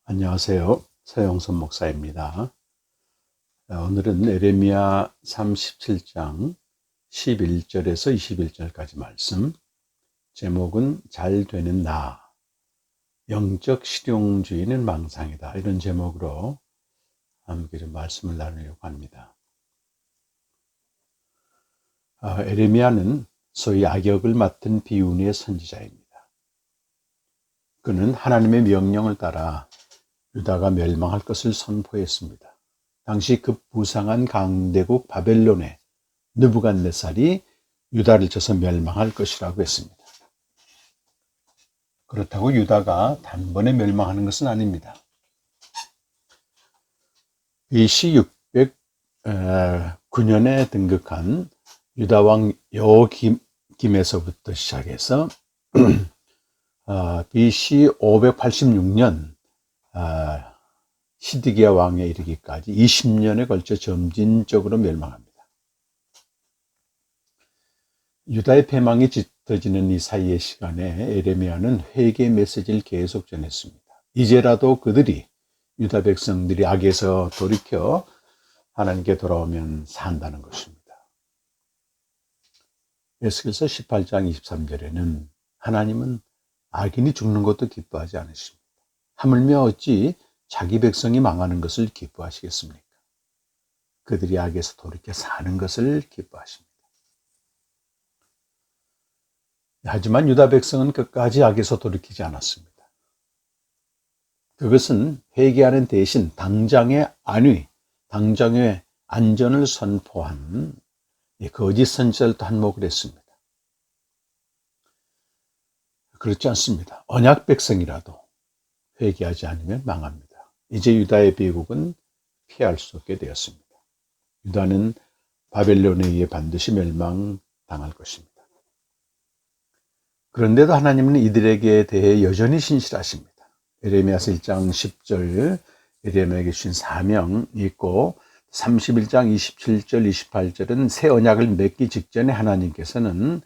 안녕하세요. 서영선 목사입니다. 오늘은 에레미야 37장 11절에서 21절까지 말씀, 제목은 잘 되는 나, 영적 실용주의는 망상이다, 이런 제목으로 함께 좀 말씀을 나누려고 합니다. 에레미야는 소위 악역을 맡은 비운의 선지자입니다. 그는 하나님의 명령을 따라 유다가 멸망할 것을 선포했습니다. 당시 급부상한 강대국 바벨론의 느부갓네살이 유다를 쳐서 멸망할 것이라고 했습니다. 그렇다고 유다가 단번에 멸망하는 것은 아닙니다. BC 609년에 등극한 유다왕 여호김에서부터 시작해서 BC 586년 시드기야 왕에 이르기까지 20년에 걸쳐 점진적으로 멸망합니다. 유다의 패망이 짙어지는 이 사이의 시간에 에레미야는 회개 메시지를 계속 전했습니다. 이제라도 그들이, 유다 백성들이 악에서 돌이켜 하나님께 돌아오면 산다는 것입니다. 에스겔서 18장 23절에는 하나님은 악인이 죽는 것도 기뻐하지 않으십니다. 하물며 어찌 자기 백성이 망하는 것을 기뻐하시겠습니까? 그들이 악에서 돌이켜 사는 것을 기뻐하십니다. 하지만 유다 백성은 끝까지 악에서 돌이키지 않았습니다. 그것은 회개하는 대신 당장의 안위, 당장의 안전을 선포한 거짓 선지자를 또 한몫을 했습니다. 그렇지 않습니다. 언약 백성이라도 회개하지 않으면 망합니다. 이제 유다의 비국은 피할 수 없게 되었습니다. 유다는 바벨론에 의해 반드시 멸망당할 것입니다. 그런데도 하나님은 이들에게 대해 여전히 신실하십니다. 에레미야서 1장 10절 에레미야에게 주신 사명이 있고 31장 27절 28절은 새 언약을 맺기 직전에 하나님께서는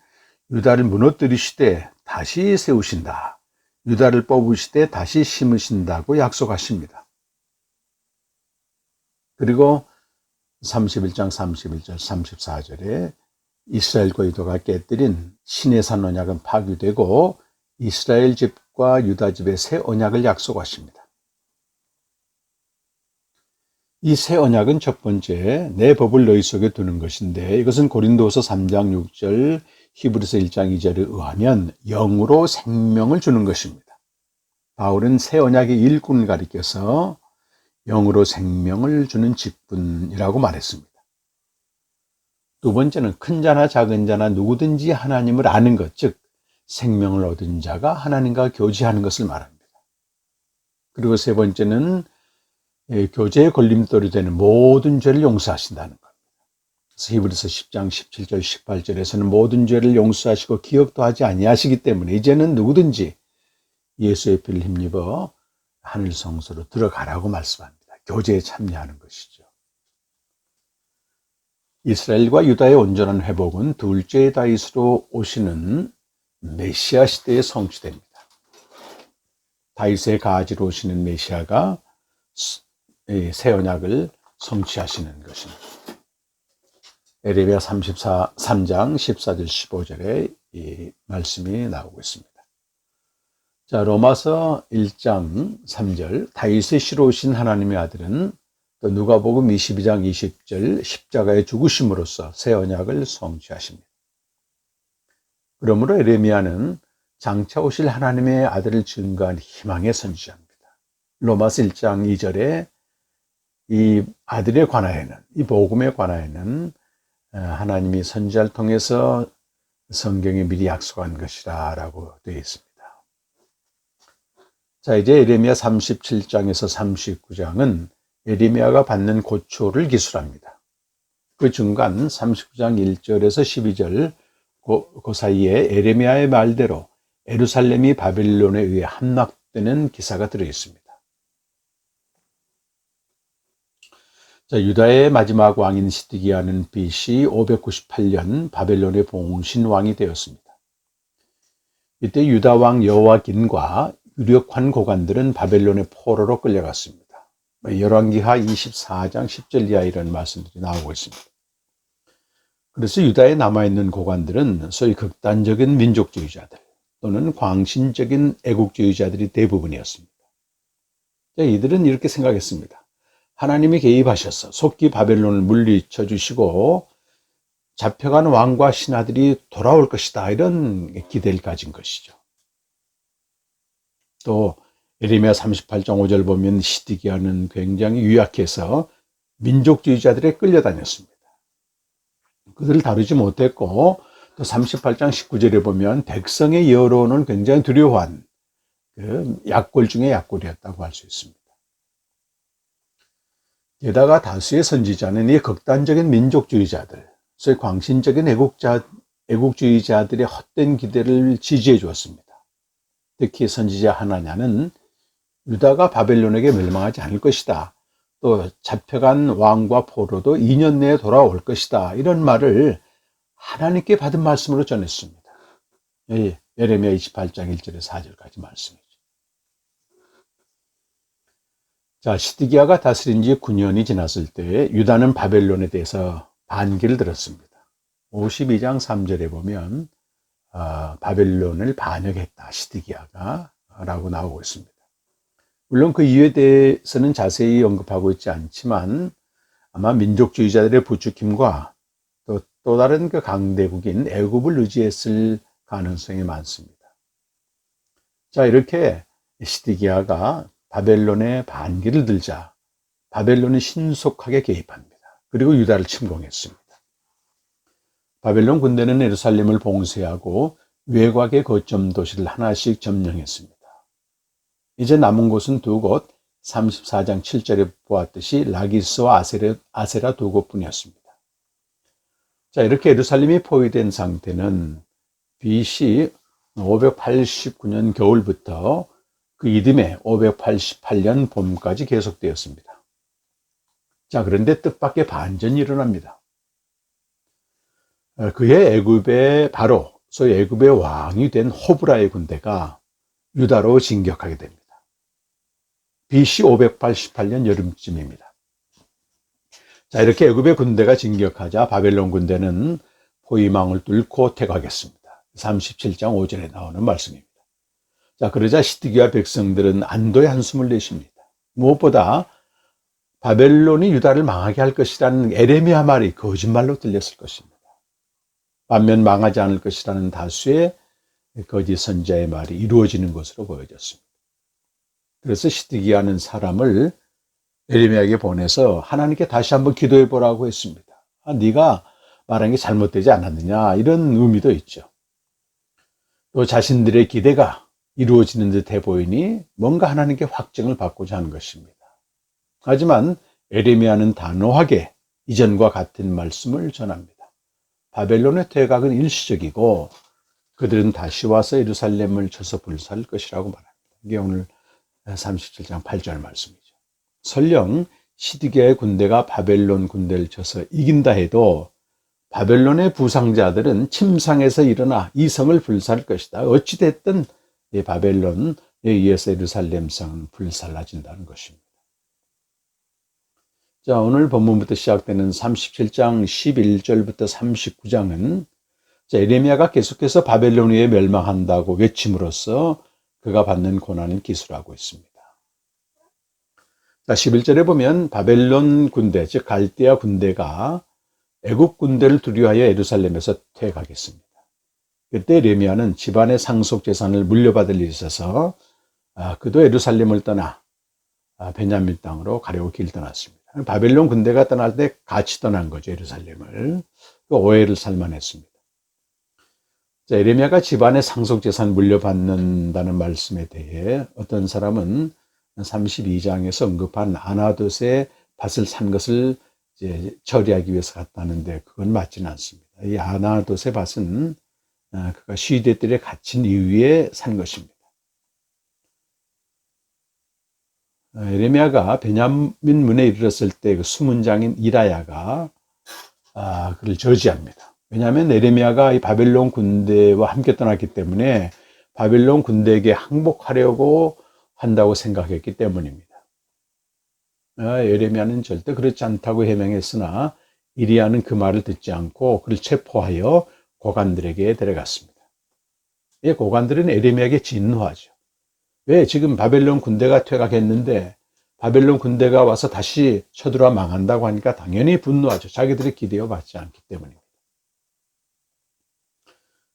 유다를 무너뜨리시되 다시 세우신다, 유다를 뽑으시되 다시 심으신다고 약속하십니다. 그리고 31장 31절 34절에 이스라엘과 유다가 깨뜨린 시내산 언약은 파괴되고 이스라엘 집과 유다 집의 새 언약을 약속하십니다. 이 새 언약은 첫 번째, 내 법을 너희 속에 두는 것인데, 이것은 고린도서 3장 6절 히브리서 1장 2절에 의하면 영으로 생명을 주는 것입니다. 바울은 새 언약의 일꾼을 가리켜서 영으로 생명을 주는 직분이라고 말했습니다. 두 번째는 큰 자나 작은 자나 누구든지 하나님을 아는 것, 즉 생명을 얻은 자가 하나님과 교제하는 것을 말합니다. 그리고 세 번째는 교제의 걸림돌이 되는 모든 죄를 용서하신다는 겁니다. 그래서 히브리서 10장 17절 18절에서는 모든 죄를 용서하시고 기억도 하지 아니하시기 때문에 이제는 누구든지 예수의 피를 힘입어 하늘 성소로 들어가라고 말씀합니다. 교제에 참여하는 것이죠. 이스라엘과 유다의 온전한 회복은 둘째 다윗으로 오시는 메시아 시대에 성취됩니다. 다윗의 가지로 오시는 메시아가 새 언약을 성취하시는 것입니다. 에레미야 3장 14절 15절에 이 말씀이 나오고 있습니다. 자, 로마서 1장 3절, 다윗의 씨로 오신 하나님의 아들은 또 누가복음 22장 20절 십자가에 죽으심으로써 새 언약을 성취하십니다. 그러므로 에레미야는 장차 오실 하나님의 아들을 증거한 희망의 선지자입니다. 로마서 1장 2절에 이 아들에 관하여는, 이 복음에 관하여는 하나님이 선지자를 통해서 성경에 미리 약속한 것이라 라고 되어 있습니다. 자, 이제 에레미야 37장에서 39장은 에레미야가 받는 고초를 기술합니다. 그 중간 39장 1절에서 12절 그 사이에 에레미야의 말대로 예루살렘이 바벨론에 의해 함락되는 기사가 들어 있습니다. 자, 유다의 마지막 왕인 시드기야는 BC 598년 바벨론의 봉신왕이 되었습니다. 이때 유다 왕 여호와긴과 유력한 고관들은 바벨론의 포로로 끌려갔습니다. 열왕기하 24장 10절 이하 이런 말씀들이 나오고 있습니다. 그래서 유다에 남아있는 고관들은 소위 극단적인 민족주의자들 또는 광신적인 애국주의자들이 대부분이었습니다. 이들은 이렇게 생각했습니다. 하나님이 개입하셔서 속기 바벨론을 물리쳐 주시고 잡혀간 왕과 신하들이 돌아올 것이다, 이런 기대를 가진 것이죠. 또 예레미야 38장 5절 보면 시드기야는 굉장히 유약해서 민족주의자들에 끌려다녔습니다. 그들을 다루지 못했고, 또 38장 19절에 보면 백성의 여론은 굉장히 두려워한 그 약골 중에 약골이었다고 할 수 있습니다. 게다가 다수의 선지자는 이 극단적인 민족주의자들, 소위 광신적인 애국주의자들의 헛된 기대를 지지해 주었습니다. 특히 선지자 하나냐는 유다가 바벨론에게 멸망하지 않을 것이다, 또 잡혀간 왕과 포로도 2년 내에 돌아올 것이다, 이런 말을 하나님께 받은 말씀으로 전했습니다. 예레미야 28장 1절에서 4절까지 말씀이죠. 자, 시드기야가 다스린 지 9년이 지났을 때 유다는 바벨론에 대해서 반기를 들었습니다. 52장 3절에 보면 바벨론을 반역했다, 시드기야가 라고 나오고 있습니다. 물론 그 이유에 대해서는 자세히 언급하고 있지 않지만 아마 민족주의자들의 부추김과 또 다른 그 강대국인 애굽을 의지했을 가능성이 많습니다. 자, 이렇게 시드기야가 바벨론에 반기를 들자 바벨론이 신속하게 개입합니다. 그리고 유다를 침공했습니다. 바벨론 군대는 예루살렘을 봉쇄하고 외곽의 거점 도시를 하나씩 점령했습니다. 이제 남은 곳은 두 곳, 34장 7절에 보았듯이 라기스와 아세라 두 곳뿐이었습니다. 자, 이렇게 예루살렘이 포위된 상태는 BC 589년 겨울부터 그 이듬해 588년 봄까지 계속되었습니다. 자, 그런데 뜻밖의 반전이 일어납니다. 그해 애굽의 바로 소위 애굽의 왕이 된 호브라의 군대가 유다로 진격하게 됩니다. BC 588년 여름쯤입니다. 자, 이렇게 애굽의 군대가 진격하자 바벨론 군대는 포위망을 뚫고 퇴각했습니다. 37장 5절에 나오는 말씀입니다. 자, 그러자 시드기야 백성들은 안도의 한숨을 내쉽니다. 무엇보다 바벨론이 유다를 망하게 할 것이라는 에레미야 말이 거짓말로 들렸을 것입니다. 반면 망하지 않을 것이라는 다수의 거짓 선지자의 말이 이루어지는 것으로 보여졌습니다. 그래서 시드기야는 사람을 에레미야에게 보내서 하나님께 다시 한번 기도해 보라고 했습니다. 네가 말한 게 잘못되지 않았느냐, 이런 의미도 있죠. 또 자신들의 기대가 이루어지는 듯해 보이니 뭔가 하나님께 확증을 받고자 하는 것입니다. 하지만 에레미야는 단호하게 이전과 같은 말씀을 전합니다. 바벨론의 퇴각은 일시적이고 그들은 다시 와서 예루살렘을 쳐서 불살 것이라고 말합니다. 이게 오늘 37장 8절 말씀이죠. 설령 시드기야의 군대가 바벨론 군대를 쳐서 이긴다 해도 바벨론의 부상자들은 침상에서 일어나 이 성을 불살할 것이다. 어찌됐든 이 바벨론에 의해서 예루살렘 성은 불살라진다는 것입니다. 자, 오늘 본문부터 시작되는 37장 11절부터 39장은 에레미야가 계속해서 바벨론 위에 멸망한다고 외침으로써 그가 받는 고난을 기술하고 있습니다. 자, 11절에 보면 바벨론 군대, 즉 갈대아 군대가 애국 군대를 두려워하여 예루살렘에서 퇴각했습니다. 그때 에레미야는 집안의 상속 재산을 물려받을 일이 있어서 그도 예루살렘을 떠나 베냐민 땅으로 가려고 길 떠났습니다. 바벨론 군대가 떠날 때 같이 떠난 거죠, 예루살렘을. 그 오해를 살만했습니다. 자, 에레미야가 집안의 상속 재산 물려받는다는 말씀에 대해 어떤 사람은 32장에서 언급한 아나돗의 밭을 산 것을 이제 처리하기 위해서 갔다는데 그건 맞지는 않습니다. 이 아나돗의 밭은 그가 시대들에 갇힌 이후에 산 것입니다. 에레미야가 베냐민 문에 이르렀을 때 그 수문장인 이라야가 그를 저지합니다. 왜냐하면 에레미야가 이 바벨론 군대와 함께 떠났기 때문에 바벨론 군대에게 항복하려고 한다고 생각했기 때문입니다. 예레미야는 절대 그렇지 않다고 해명했으나 이리야는 그 말을 듣지 않고 그를 체포하여 고관들에게 데려갔습니다. 이 고관들은 예레미야에게 진노하죠. 왜? 지금 바벨론 군대가 퇴각했는데 바벨론 군대가 와서 다시 쳐들어와 망한다고 하니까 당연히 분노하죠. 자기들이 기대어 받지 않기 때문입니다.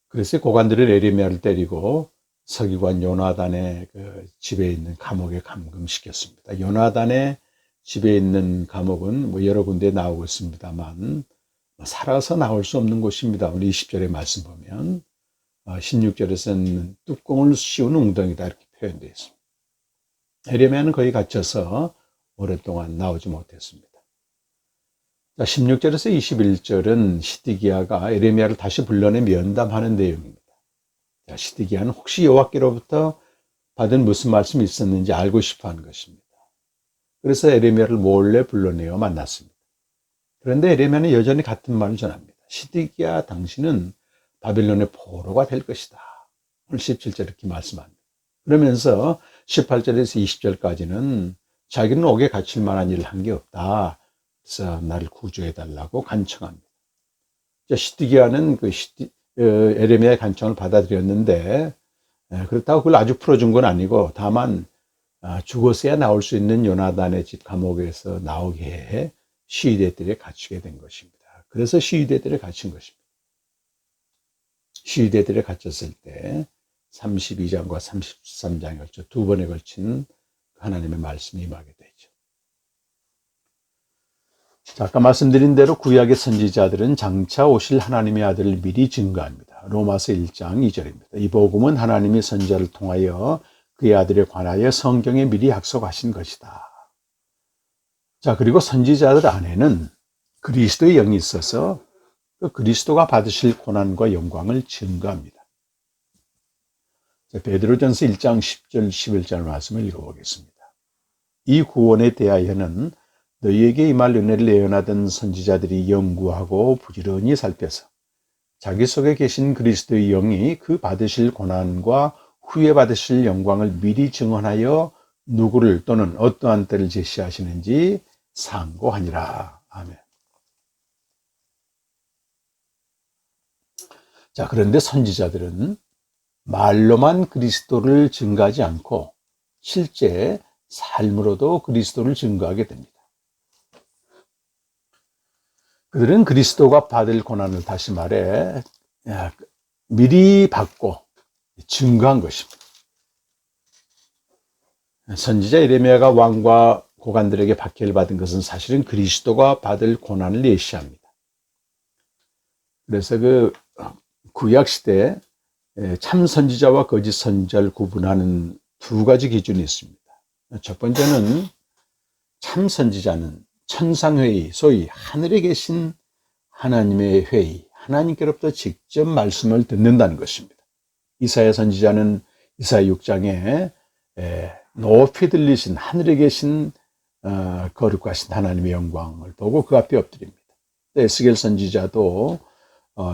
그래서 고관들은 예레미야를 때리고 서기관 요나단의 그 집에 있는 감옥에 감금시켰습니다. 요나단의 집에 있는 감옥은 뭐 여러 군데 나오고 있습니다만 살아서 나올 수 없는 곳입니다. 우리 20절의 말씀 보면 16절에서는 뚜껑을 씌운 웅덩이다 이렇게 표현되어 있습니다. 예레미야는 거기 갇혀서 오랫동안 나오지 못했습니다. 16절에서 21절은 시드기야가 예레미야를 다시 불러내 면담하는 내용입니다. 시드기야는 혹시 여호와께로부터 받은 무슨 말씀이 있었는지 알고 싶어하는 것입니다. 그래서 예레미야를 몰래 불러내어 만났습니다. 그런데 예레미야는 여전히 같은 말을 전합니다. 시드기야 당신은 바빌론의 포로가 될 것이다. 오늘 17절 이렇게 말씀합니다. 그러면서 18절에서 20절까지는 자기는 옥에 갇힐 만한 일을 한 게 없다. 그래서 나를 구조해달라고 간청합니다. 시드기야는 예레미야의 간청을 받아들였는데 그렇다고 그걸 아주 풀어준 건 아니고 다만 죽었어야 나올 수 있는 요나단의 집 감옥에서 나오게 해 시위대들에 갇히게 된 것입니다. 그래서 시위대들에 갇힌 것입니다. 시위대들에 갇혔을 때 32장과 33장에 걸쳐 두 번에 걸친 하나님의 말씀이 임하게 되죠. 자, 아까 말씀드린 대로 구약의 선지자들은 장차 오실 하나님의 아들을 미리 증거합니다. 로마서 1장 2절입니다. 이 복음은 하나님이 선지자를 통하여 그의 아들에 관하여 성경에 미리 약속하신 것이다. 자, 그리고 선지자들 안에는 그리스도의 영이 있어서 그 그리스도가 받으실 고난과 영광을 증거합니다. 자, 베드로전서 1장 10절 11절 말씀을 읽어보겠습니다. 이 구원에 대하여는 너희에게 임할 은혜를 예언하던 선지자들이 연구하고 부지런히 살펴서 자기 속에 계신 그리스도의 영이 그 받으실 고난과 후에 받으실 영광을 미리 증언하여 누구를 또는 어떠한 때를 제시하시는지 상고하니라. 아멘. 자, 그런데 선지자들은 말로만 그리스도를 증거하지 않고 실제 삶으로도 그리스도를 증거하게 됩니다. 그들은 그리스도가 받을 고난을 다시 말해 미리 받고 증거한 것입니다. 선지자 예레미야가 왕과 고관들에게 박해를 받은 것은 사실은 그리스도가 받을 고난을 예시합니다. 그래서 그 구약 시대에 참 선지자와 거짓 선지자를 구분하는 두 가지 기준이 있습니다. 첫 번째는 참 선지자는 천상회의, 소위 하늘에 계신 하나님의 회의, 하나님께로부터 직접 말씀을 듣는다는 것입니다. 이사야 선지자는 이사야 6장에 높이 들리신 하늘에 계신 거룩하신 하나님의 영광을 보고 그 앞에 엎드립니다. 에스겔 선지자도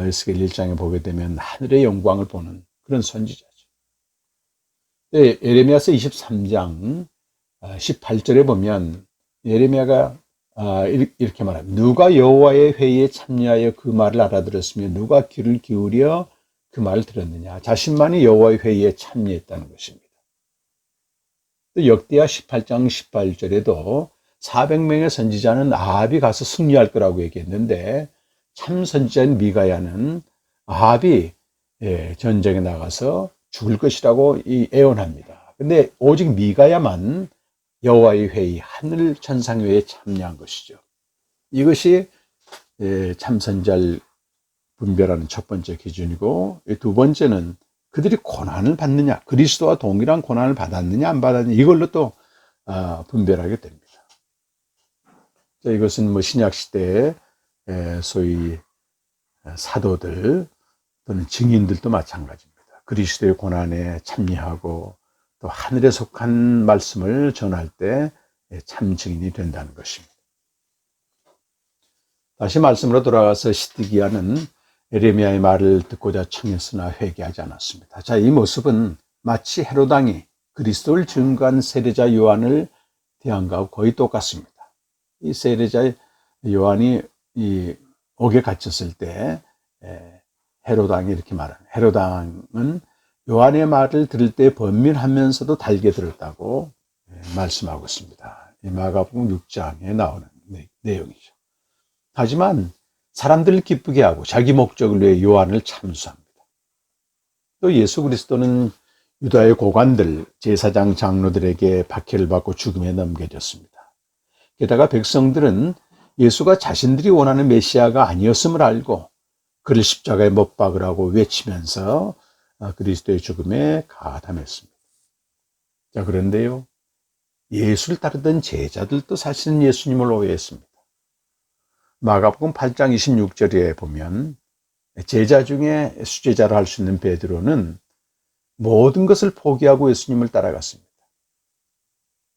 에스겔 1장에 보게 되면 하늘의 영광을 보는 그런 선지자죠. 예레미야서 23장 18절에 보면 예레미야가 이렇게 말합니다. 누가 여호와의 회의에 참여하여 그 말을 알아들었으며 누가 귀를 기울여 그 말을 들었느냐. 자신만이 여호와의 회의에 참여했다는 것입니다. 또 역대하 18장 18절에도 400명의 선지자는 아합이 가서 승리할 거라고 얘기했는데 참 선지자인 미가야는 아합이 전쟁에 나가서 죽을 것이라고 애원합니다. 근데 오직 미가야만 여호와의 회의, 하늘 천상회의에 참여한 것이죠. 이것이 참 선지자를 분별하는 첫 번째 기준이고, 두 번째는 그들이 고난을 받느냐, 그리스도와 동일한 고난을 받았느냐 안 받았느냐, 이걸로 또 분별하게 됩니다. 이것은 뭐 신약 시대에 소위 사도들 또는 증인들도 마찬가지입니다. 그리스도의 고난에 참여하고 또 하늘에 속한 말씀을 전할 때 참 증인이 된다는 것입니다. 다시 말씀으로 돌아가서 시드기야는 예레미야의 말을 듣고자 청했으나 회개하지 않았습니다. 자, 이 모습은 마치 헤롯 왕이 그리스도를 증거한 세례자 요한을 대한 것하고 거의 똑같습니다. 이 세례자 요한이 이 옥에 갇혔을 때 헤롯 왕이 이렇게 말하는, 헤롯 왕은 요한의 말을 들을 때 번민하면서도 달게 들었다고 말씀하고 있습니다. 이 마가복음 6장에 나오는 내용이죠. 하지만 사람들을 기쁘게 하고 자기 목적을 위해 요한을 참수합니다. 또 예수 그리스도는 유다의 고관들, 제사장 장로들에게 박해를 받고 죽음에 넘겨졌습니다. 게다가 백성들은 예수가 자신들이 원하는 메시아가 아니었음을 알고 그를 십자가에 못 박으라고 외치면서 그리스도의 죽음에 가담했습니다. 자, 그런데요, 예수를 따르던 제자들도 사실은 예수님을 오해했습니다. 마가복음 8장 26절에 보면 제자 중에 수제자를 할 수 있는 베드로는 모든 것을 포기하고 예수님을 따라갔습니다.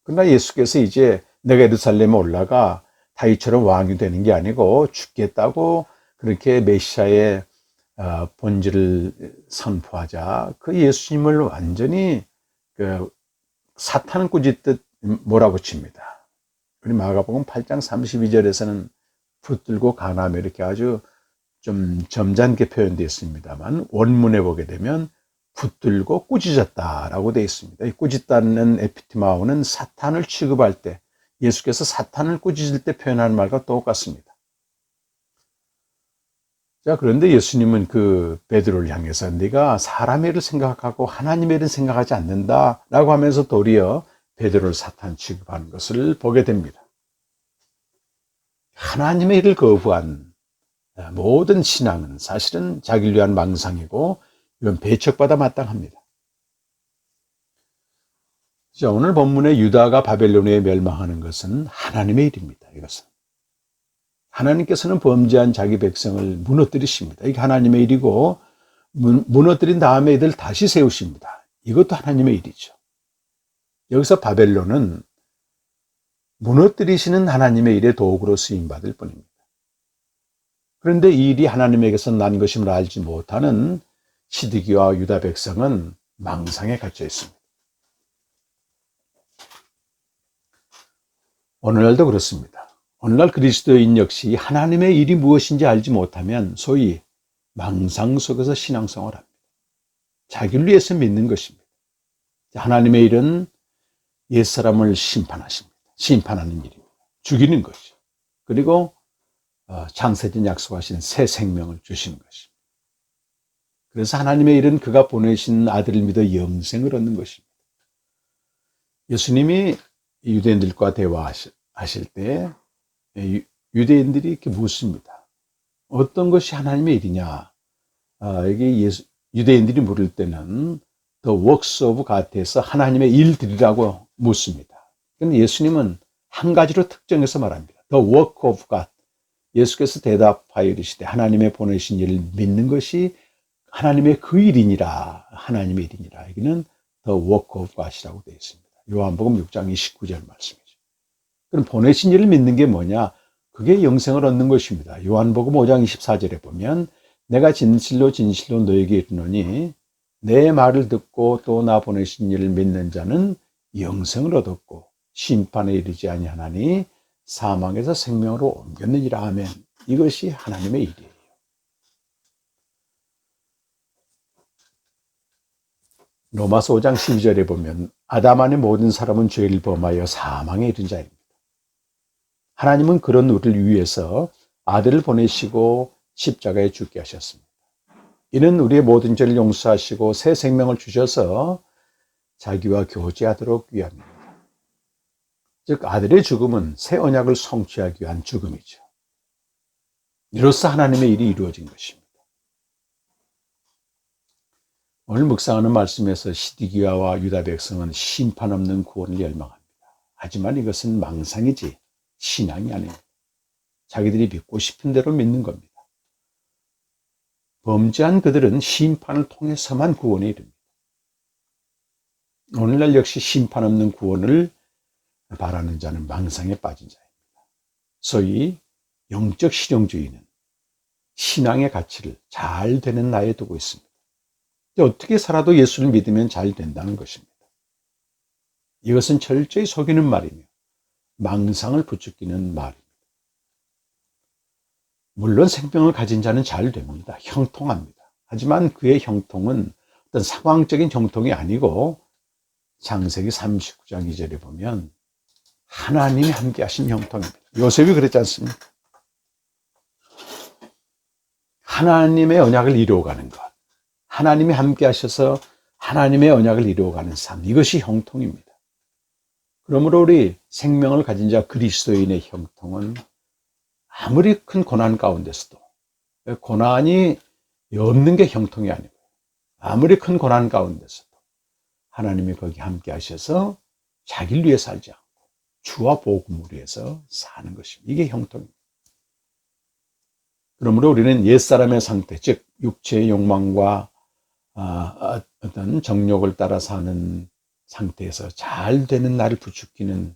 그러나 예수께서 이제 내가 예루살렘에 올라가 다윗처럼 왕이 되는 게 아니고 죽겠다고 그렇게 메시아의 본질을 선포하자 그 예수님을 완전히 사탄은 꾸짖듯 몰아붙입니다. 그리고 마가복음 8장 32절에서는 붙들고 가나며 이렇게 아주 좀 점잖게 표현되어 있습니다만 원문에 보게 되면 붙들고 꾸짖었다라고 되어 있습니다. 이 꾸짖다는 에피티마오는 사탄을 취급할 때 예수께서 사탄을 꾸짖을 때 표현하는 말과 똑같습니다. 자, 그런데 예수님은 그 베드로를 향해서 네가 사람의 일을 생각하고 하나님의 일은 생각하지 않는다라고 하면서 도리어 베드로를 사탄 취급하는 것을 보게 됩니다. 하나님의 일을 거부한 모든 신앙은 사실은 자기를 위한 망상이고 이건 배척받아 마땅합니다. 자, 오늘 본문의 유다가 바벨론에 멸망하는 것은 하나님의 일입니다. 이것은 하나님께서는 범죄한 자기 백성을 무너뜨리십니다. 이게 하나님의 일이고 무너뜨린 다음에 이들 다시 세우십니다. 이것도 하나님의 일이죠. 여기서 바벨론은 무너뜨리시는 하나님의 일의 도구로 쓰임받을 뿐입니다. 그런데 이 일이 하나님에게서 난 것임을 알지 못하는 시드기와 유다 백성은 망상에 갇혀 있습니다. 오늘날도 그렇습니다. 오늘날 그리스도인 역시 하나님의 일이 무엇인지 알지 못하면 소위 망상 속에서 신앙생활을 합니다. 자기를 위해서 믿는 것입니다. 하나님의 일은 옛사람을 심판하십니다. 심판하는 일입니다. 죽이는 것이죠. 그리고 창세전 약속하신 새 생명을 주시는 것입니다. 그래서 하나님의 일은 그가 보내신 아들을 믿어 영생을 얻는 것입니다. 예수님이 유대인들과 대화하실 때 유대인들이 이렇게 묻습니다. 어떤 것이 하나님의 일이냐? 여기 유대인들이 물을 때는 The works of God에서 하나님의 일들이라고 묻습니다. 그런데 예수님은 한 가지로 특정해서 말합니다. The work of God. 예수께서 대답하여 이르시되 하나님의 보내신 일을 믿는 것이 하나님의 그 일이니라. 하나님의 일이니라. 여기는 The work of God이라고 되어 있습니다. 요한복음 6장 29절 말씀이죠. 그럼 보내신 일을 믿는 게 뭐냐? 그게 영생을 얻는 것입니다. 요한복음 5장 24절에 보면 내가 진실로 진실로 너에게 이르노니 내 말을 듣고 또 나 보내신 일을 믿는 자는 영생을 얻었고 심판에 이르지 아니하나니 사망에서 생명으로 옮겼느니라 하면 이것이 하나님의 일이에요. 로마서 5장 12절에 보면 아담 안의 모든 사람은 죄를 범하여 사망에 이른 자입니다. 하나님은 그런 우리를 위해서 아들을 보내시고 십자가에 죽게 하셨습니다. 이는 우리의 모든 죄를 용서하시고 새 생명을 주셔서 자기와 교제하도록 위함입니다. 즉 아들의 죽음은 새 언약을 성취하기 위한 죽음이죠. 이로써 하나님의 일이 이루어진 것입니다. 오늘 묵상하는 말씀에서 시드기야와 유다 백성은 심판 없는 구원을 열망합니다. 하지만 이것은 망상이지 신앙이 아닙니다. 자기들이 믿고 싶은 대로 믿는 겁니다. 범죄한 그들은 심판을 통해서만 구원에 이릅니다. 오늘날 역시 심판 없는 구원을 바라는 자는 망상에 빠진 자입니다. 소위 영적 실용주의는 신앙의 가치를 잘 되는 나에 두고 있습니다. 어떻게 살아도 예수를 믿으면 잘 된다는 것입니다. 이것은 철저히 속이는 말이며 망상을 부추기는 말입니다. 물론 생명을 가진 자는 잘 됩니다. 형통합니다. 하지만 그의 형통은 어떤 상황적인 형통이 아니고 창세기 39장 2절에 보면 하나님이 함께 하신 형통입니다. 요셉이 그랬지 않습니까? 하나님의 언약을 이루어가는 것, 하나님이 함께 하셔서 하나님의 언약을 이루어가는 삶, 이것이 형통입니다. 그러므로 우리 생명을 가진 자 그리스도인의 형통은 아무리 큰 고난 가운데서도, 고난이 없는 게 형통이 아니고 아무리 큰 고난 가운데서도 하나님이 거기 함께 하셔서 자기를 위해 살지 않고 주와 복음을 위해서 사는 것입니다. 이게 형통입니다. 그러므로 우리는 옛사람의 상태, 즉 육체의 욕망과 어떤 정욕을 따라 사는 상태에서 잘 되는 나를 부추기는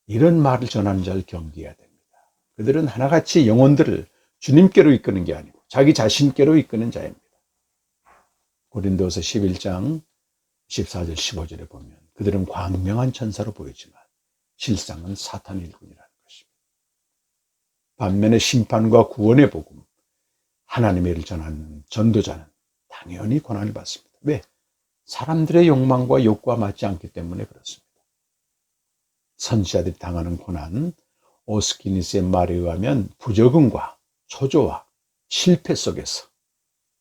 이런 말을 전하는 자를 경계해야 됩니다. 그들은 하나같이 영혼들을 주님께로 이끄는 게 아니고 자기 자신께로 이끄는 자입니다. 고린도서 11장 14절 15절에 보면 그들은 광명한 천사로 보이지만 실상은 사탄의 일꾼이라는 것입니다. 반면에 심판과 구원의 복음, 하나님의 일을 전하는 전도자는 당연히 고난을 받습니다. 왜? 사람들의 욕망과 욕구와 맞지 않기 때문에 그렇습니다. 선지자들이 당하는 고난, 오스키니스의 말에 의하면 부적응과 초조와 실패 속에서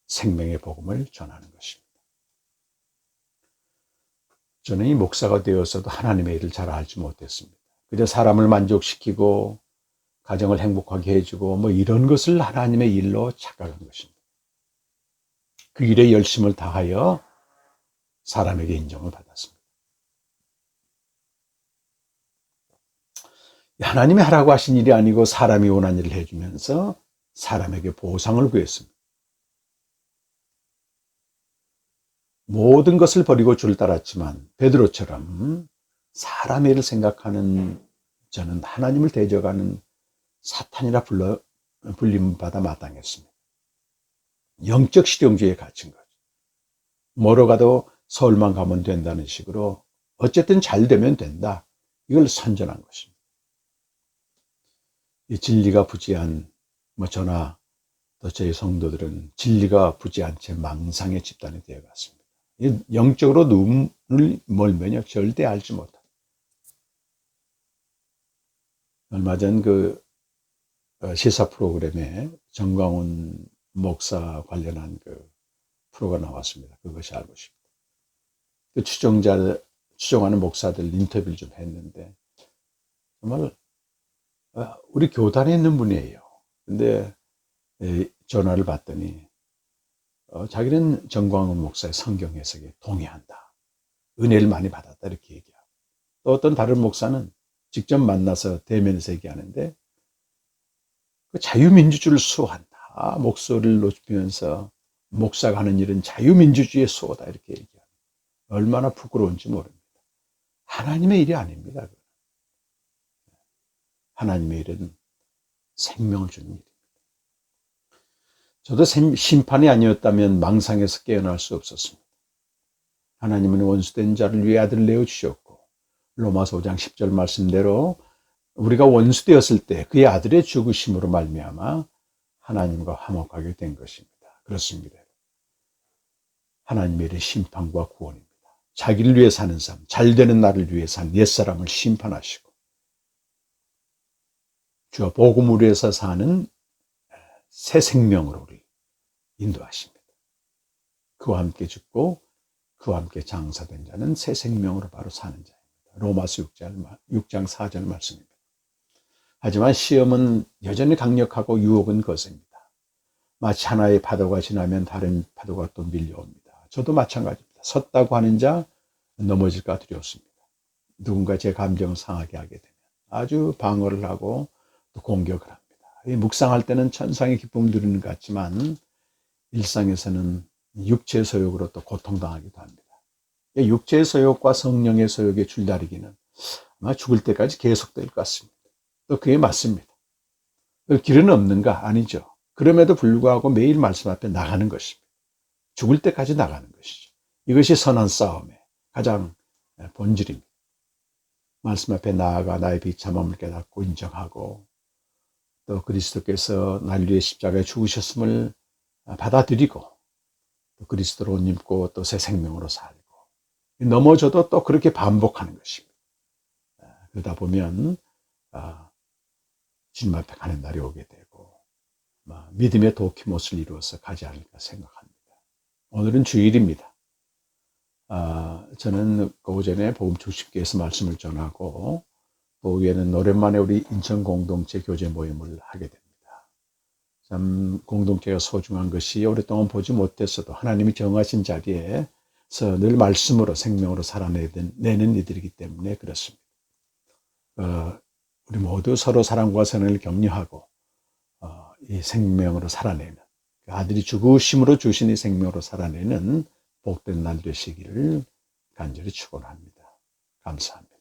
생명의 복음을 전하는 것입니다. 저는 이 목사가 되어서도 하나님의 일을 잘 알지 못했습니다. 그저 사람을 만족시키고 가정을 행복하게 해주고 이런 것을 하나님의 일로 착각한 것입니다. 그 일에 열심을 다하여 사람에게 인정을 받았습니다. 하나님이 하라고 하신 일이 아니고 사람이 원한 일을 해주면서 사람에게 보상을 구했습니다. 모든 것을 버리고 주를 따랐지만 베드로처럼 사람의 일을 생각하는 저는 하나님을 대적하는 사탄이라 불림받아 마땅했습니다. 영적 실용주의에 갇힌 거죠. 뭐로 가도 서울만 가면 된다는 식으로 어쨌든 잘 되면 된다. 이걸 선전한 것입니다. 이 진리가 부재한 저나 또 저희 성도들은 진리가 부재한 채 망상의 집단이 되어갔습니다. 영적으로 눈을 멀면요 절대 알지 못합니다. 얼마 전 시사 프로그램에 정광훈 목사 관련한 프로가 나왔습니다. 그것이 알고 싶다. 그 추종하는 목사들 인터뷰를 좀 했는데 정말 우리 교단에 있는 분이에요. 근데 전화를 받더니 자기는 정광훈 목사의 성경 해석에 동의한다. 은혜를 많이 받았다 이렇게 얘기하고 또 어떤 다른 목사는 직접 만나서 대면에서 얘기하는데 자유민주주의를 수호한다. 목소리를 높이면서 목사가 하는 일은 자유민주주의의 수호다 이렇게 얘기합니다. 얼마나 부끄러운지 모릅니다. 하나님의 일이 아닙니다. 하나님의 일은 생명을 주는 일입니다. 저도 심판이 아니었다면 망상에서 깨어날 수 없었습니다. 하나님은 원수된 자를 위해 아들을 내어주셨고 로마서 5장 10절 말씀대로 우리가 원수되었을 때 그의 아들의 죽으심으로 말미암아 하나님과 화목하게 된 것입니다. 그렇습니다. 하나님의 일은 심판과 구원입니다. 자기를 위해 사는 삶, 잘 되는 나를 위해 산 옛사람을 심판하시고 주와 복음을 위해서 사는 새 생명으로 우리 인도하십니다. 그와 함께 죽고 그와 함께 장사된 자는 새 생명으로 바로 사는 자입니다. 로마서 6장 4절 말씀입니다. 하지만 시험은 여전히 강력하고 유혹은 거셉니다. 마치 하나의 파도가 지나면 다른 파도가 또 밀려옵니다. 저도 마찬가지입니다. 섰다고 하는 자 넘어질까 두렵습니다. 누군가 제 감정을 상하게 하게 되면 아주 방어를 하고 또 공격을 합니다. 묵상할 때는 천상의 기쁨을 누리는 것 같지만 일상에서는 육체의 소욕으로 또 고통당하기도 합니다. 육체의 소욕과 성령의 소욕의 줄다리기는 아마 죽을 때까지 계속될 것 같습니다. 또 그게 맞습니다. 길은 없는가? 아니죠. 그럼에도 불구하고 매일 말씀 앞에 나가는 것입니다. 죽을 때까지 나가는 것이죠. 이것이 선한 싸움의 가장 본질입니다. 말씀 앞에 나아가 나의 비참함을 깨닫고 인정하고 또 그리스도께서 날 위해 십자가에 죽으셨음을 받아들이고 또 그리스도로 옷 입고 또 새 생명으로 살고 넘어져도 또 그렇게 반복하는 것입니다. 그러다 보면 주님 앞에 가는 날이 오게 되고 믿음의 도키못을 이루어서 가지 않을까 생각합니다. 오늘은 주일입니다. 저는 그 오전에 복음 70개에서 말씀을 전하고 그 후에는 오랜만에 우리 인천 공동체 교제 모임을 하게 됩니다. 참 공동체가 소중한 것이 오랫동안 보지 못했어도 하나님이 정하신 자리에서 늘 말씀으로 생명으로 살아내는 이들이기 때문에 그렇습니다. 우리 모두 서로 사랑과 선을 격려하고 이 생명으로 살아내는 아들이 죽으심으로 주신 이 생명으로 살아내는 복된 날 되시기를 간절히 축원합니다. 감사합니다.